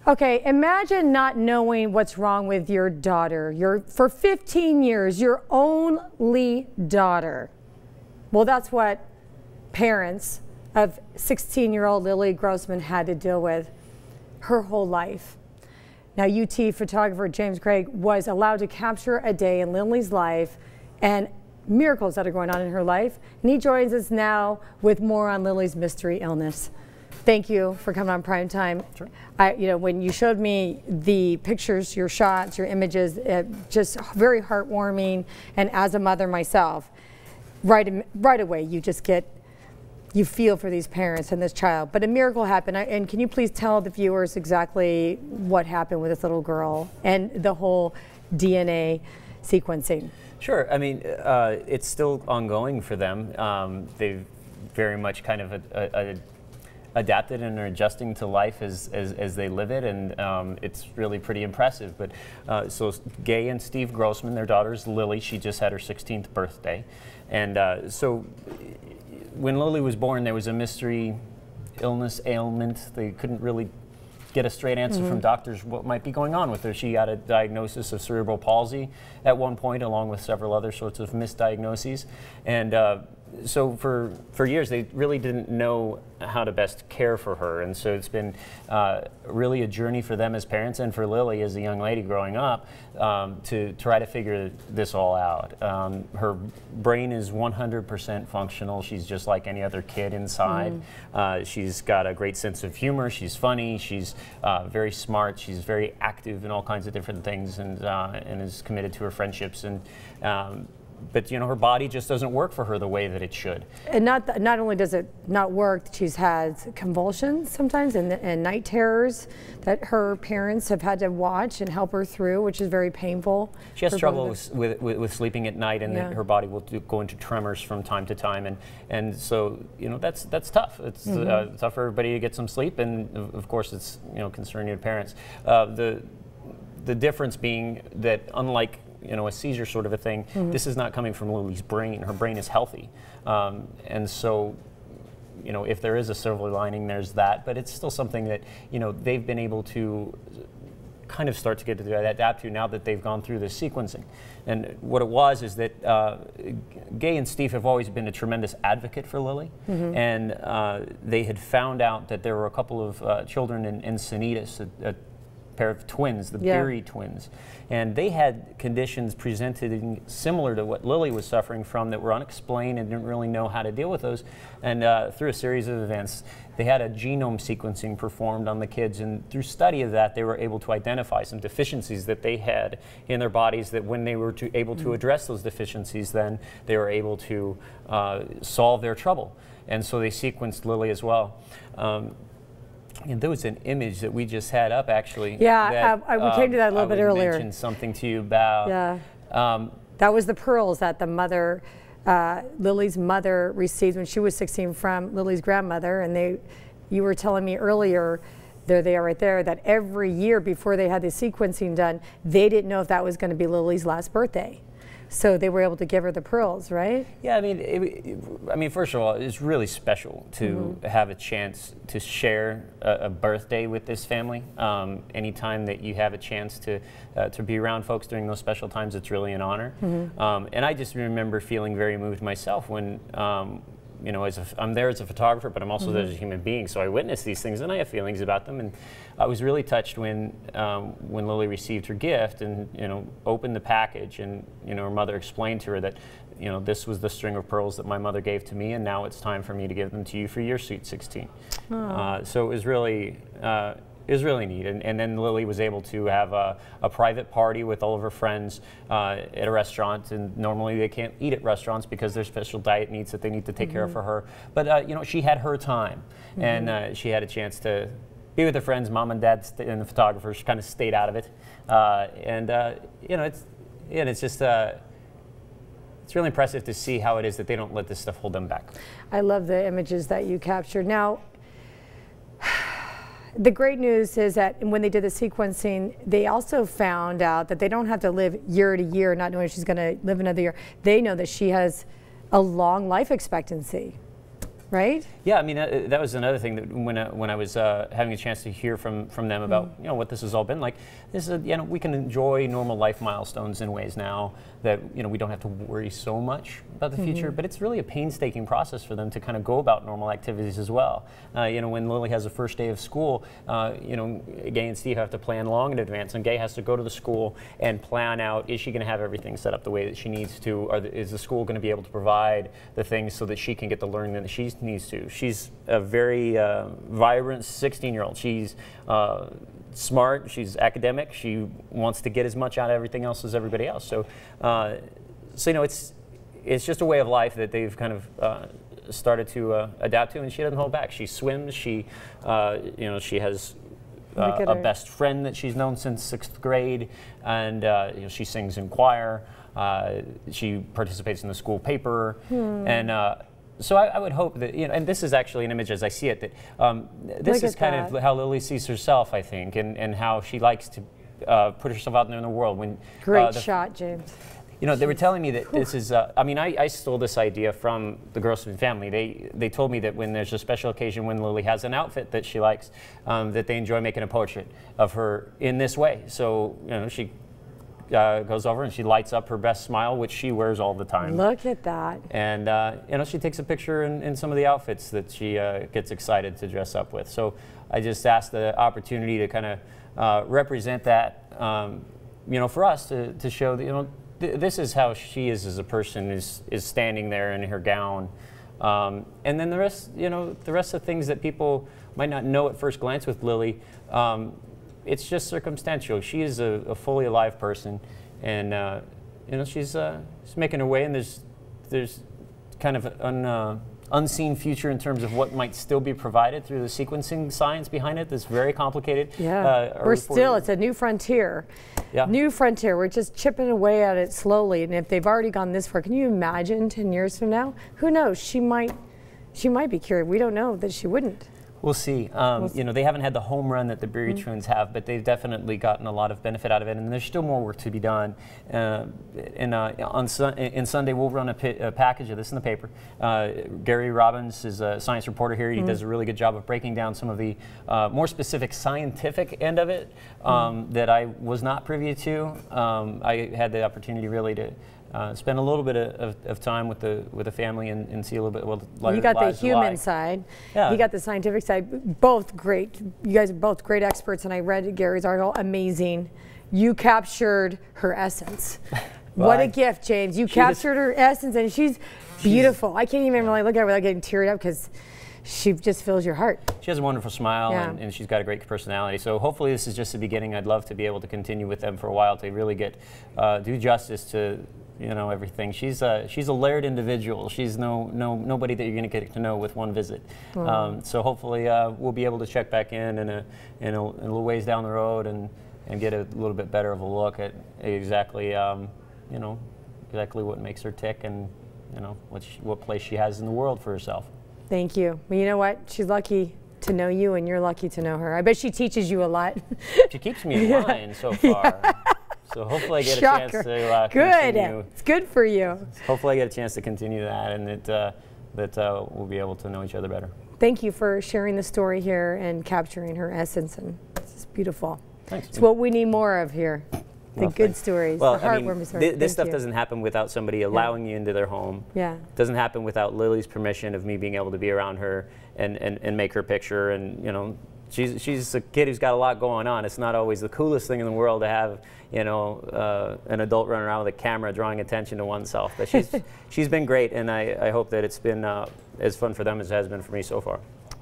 Okay, imagine not knowing what's wrong with your daughter. For 15 years, your only daughter. Well, that's what parents of 16-year-old Lilly Grossman had to deal with her whole life. Now, UT photographer James Gregg was allowed to capture a day in Lilly's life and miracles that are going on in her life. And he joins us now with more on Lilly's mystery illness. Thank you for coming on Prime Time. Sure. When you showed me the pictures, your shots, your images, just very heartwarming. And as a mother myself, right away, you feel for these parents and this child. But a miracle happened. And can you please tell the viewers exactly what happened with this little girl and the whole DNA sequencing? Sure. I mean, it's still ongoing for them. They've very much kind of adapted and are adjusting to life as they live it, and it's really pretty impressive. But so Gay and Steve Grossman, their daughter is Lilly. She just had her 16th birthday, and so when Lilly was born, there was a mystery illness, ailment. They couldn't really get a straight answer from doctors what might be going on with her. She got a diagnosis of cerebral palsy at one point, along with several other sorts of misdiagnoses, and so for years they really didn't know how to best care for her, and so it's been really a journey for them as parents and for Lilly as a young lady growing up to try to figure this all out. Her brain is 100% functional. She's just like any other kid inside. She's got a great sense of humor. She's funny. She's very smart. She's very active in all kinds of different things, and is committed to her friendships. And but you know, her body just doesn't work for her the way that it should. And not only does it not work, she's had convulsions sometimes and night terrors that her parents have had to watch and help her through, which is very painful. She has trouble with sleeping at night, and her body will go into tremors from time to time, and so you know that's tough. It's tough for everybody to get some sleep, and of course it's concerning to parents. The difference being that unlike a seizure sort of a thing, this is not coming from Lilly's brain. Her brain is healthy. And so, if there is a silver lining, there's that, but it's still something that, they've been able to kind of start to get to adapt to now that they've gone through this sequencing. And what it was is that Gay and Steve have always been a tremendous advocate for Lilly, and they had found out that there were a couple of children in Encinitas, a pair of twins, the Beery twins, and they had conditions presented similar to what Lilly was suffering from that were unexplained and didn't really know how to deal with those. And through a series of events, they had a genome sequencing performed on the kids, and through study of that, they were able to identify some deficiencies that they had in their bodies, that when they were able to address those deficiencies, then they were able to solve their trouble. And so they sequenced Lilly as well. And there was an image that we just had up, actually. Yeah, we came to that a little bit earlier. I mentioned something to you about. Yeah. That was the pearls that the mother, Lilly's mother, received when she was 16 from Lilly's grandmother. And you were telling me earlier, there they are right there, that every year before they had the sequencing done, they didn't know if that was going to be Lilly's last birthday. So they were able to give her the pearls, right? Yeah, I mean, first of all, it's really special to have a chance to share a birthday with this family. Anytime that you have a chance to be around folks during those special times, it's really an honor. And I just remember feeling very moved myself when, I'm there as a photographer, but I'm also there as a human being. So I witness these things, and I have feelings about them. And I was really touched when Lilly received her gift and opened the package, and her mother explained to her that this was the string of pearls that my mother gave to me, and now it's time for me to give them to you for your sweet 16. So it was really. It was really neat, and then Lilly was able to have a private party with all of her friends at a restaurant, and normally they can't eat at restaurants because there's special diet needs that they need to take care of for her. But she had her time, and she had a chance to be with her friends. Mom and Dad and the photographers kind of stayed out of it, it's just. It's really impressive to see how it is that they don't let this stuff hold them back. I love the images that you captured. Now, the great news is that when they did the sequencing, they also found out that they don't have to live year to year not knowing if she's going to live another year. They know that she has a long life expectancy, right? Yeah, I mean, that was another thing that when I was having a chance to hear from them about what this has all been like. This is we can enjoy normal life milestones in ways now that we don't have to worry so much about the future. But it's really a painstaking process for them to kind of go about normal activities as well. When Lily has the first day of school, Gay and Steve have to plan long in advance, and Gay has to go to the school and plan out: is she going to have everything set up the way that she needs to, or is the school going to be able to provide the things so that she can get the learning that she needs to? She's a very vibrant 16-year-old. She's smart, she's academic, she wants to get as much out of everything else as everybody else. So, it's just a way of life that they've kind of started to adapt to, and she doesn't hold back. She swims, she has a best friend that she's known since 6th grade, and she sings in choir. She participates in the school paper, and so I would hope that, and this is actually an image as I see it, that this is kind of how Lily sees herself, I think, and how she likes to put herself out there in the world. Great shot, James. They were telling me that this is, I stole this idea from the Grossman family. They told me that when there's a special occasion, when Lily has an outfit that she likes, that they enjoy making a portrait of her in this way. So, she goes over and she lights up her best smile, which she wears all the time. Look at that. And she takes a picture in some of the outfits that she gets excited to dress up with. So I just asked the opportunity to kind of represent that, for us to show that, this is how she is as a person, is standing there in her gown. And then the rest of things that people might not know at first glance with Lily, it's just circumstantial. She is a fully alive person, and she's making her way. And there's kind of an unseen future in terms of what might still be provided through the sequencing science behind it. That's very complicated. Yeah, it's a new frontier. Yeah. New frontier. We're just chipping away at it slowly. And if they've already gone this far, can you imagine 10 years from now? Who knows? She might be cured. We don't know that she wouldn't. We'll see. They haven't had the home run that the Beery Twins have, but they've definitely gotten a lot of benefit out of it, and there's still more work to be done. In Sunday, we'll run a package of this in the paper. Gary Robbins is a science reporter here. He does a really good job of breaking down some of the more specific scientific end of it that I was not privy to. I had the opportunity really to spend a little bit of time with the family and see a little bit what life. You got the human side. Yeah. You got the scientific side. Both great. You guys are both great experts, and I read Gary's article. Amazing. You captured her essence. What a gift, James. You captured her essence, and she's beautiful. I can't even really look at her without getting teared up because she just fills your heart. She has a wonderful smile, and she's got a great personality. So hopefully this is just the beginning. I'd love to be able to continue with them for a while to really do justice to everything. She's a layered individual. She's nobody that you're going to get to know with one visit. So hopefully we'll be able to check back in a little ways down the road and get a little bit better of a look at exactly exactly what makes her tick and what place she has in the world for herself. Thank you. Well, you know what? She's lucky to know you, and you're lucky to know her. I bet she teaches you a lot. She keeps me in line so far. So hopefully I get a chance to continue. It's good for you. Hopefully I get a chance to continue that, and that we'll be able to know each other better. Thank you for sharing the story here and capturing her essence, and it's beautiful. Thanks. It's what we need more of here. The good stories, the heartwarming stories. This stuff doesn't happen without somebody allowing you into their home. Yeah. It doesn't happen without Lily's permission of me being able to be around her and make her picture. And she's a kid who's got a lot going on. It's not always the coolest thing in the world to have an adult running around with a camera drawing attention to oneself. But she's been great, and I hope that it's been as fun for them as it has been for me so far.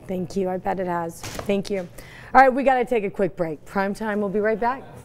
Thank you. I bet it has. Thank you. All right, we got to take a quick break. Prime Time. We'll be right back.